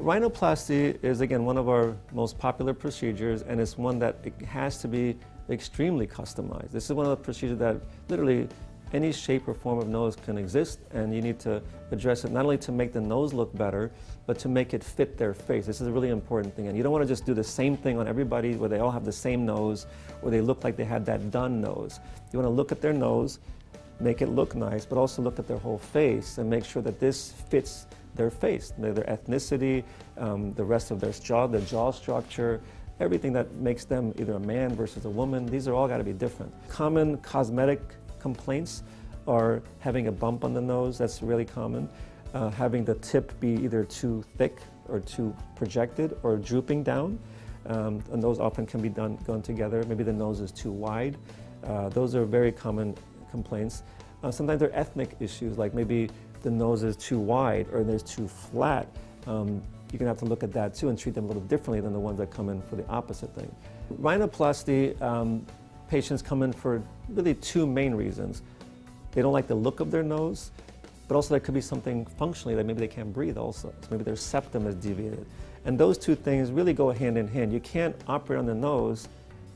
Rhinoplasty is, again, one of our most popular procedures, and it's one that it has to be extremely customized. This is one of the procedures that literally any shape or form of nose can exist, and you need to address it not only to make the nose look better, but to make it fit their face. This is a really important thing, and you don't want to just do the same thing on everybody where they all have the same nose or they look like they had that done nose. You want to look at their nose, make it look nice, but also look at their whole face and make sure that this fits their face, their ethnicity, the rest of their jaw structure, everything that makes them either a man versus a woman. These are all got to be different. Common cosmetic complaints are having a bump on the nose. That's really common. Having the tip be either too thick or too projected or drooping down. And those often can be done together. Maybe the nose is too wide. Those are very common complaints. Sometimes there are ethnic issues, like maybe the nose is too wide or there's too flat. You're gonna have to look at that too and treat them a little differently than the ones that come in for the opposite thing. Rhinoplasty, patients come in for really two main reasons. They don't like the look of their nose, but also there could be something functionally that maybe they can't breathe also. So maybe their septum is deviated. And those two things really go hand in hand. You can't operate on the nose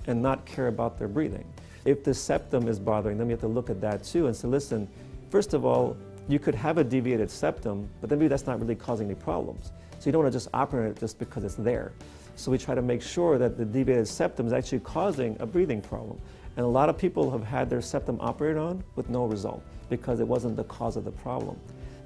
and not care about their breathing. If the septum is bothering them, you have to look at that too and say, listen, first of all, you could have a deviated septum, but then maybe that's not really causing any problems. So you don't want to just operate on it just because it's there. So we try to make sure that the deviated septum is actually causing a breathing problem. And a lot of people have had their septum operated on with no result because it wasn't the cause of the problem.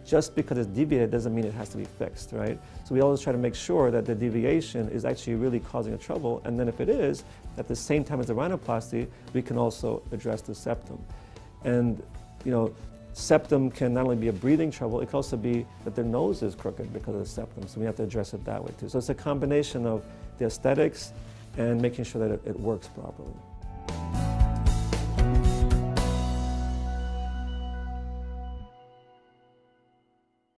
Just because it's deviated doesn't mean it has to be fixed, right? So we always try to make sure that the deviation is actually really causing a trouble, and then if it is, at the same time as the rhinoplasty, we can also address the septum. And septum can not only be a breathing trouble, it can also be that their nose is crooked because of the septum, so we have to address it that way too. So it's a combination of the aesthetics and making sure that it works properly.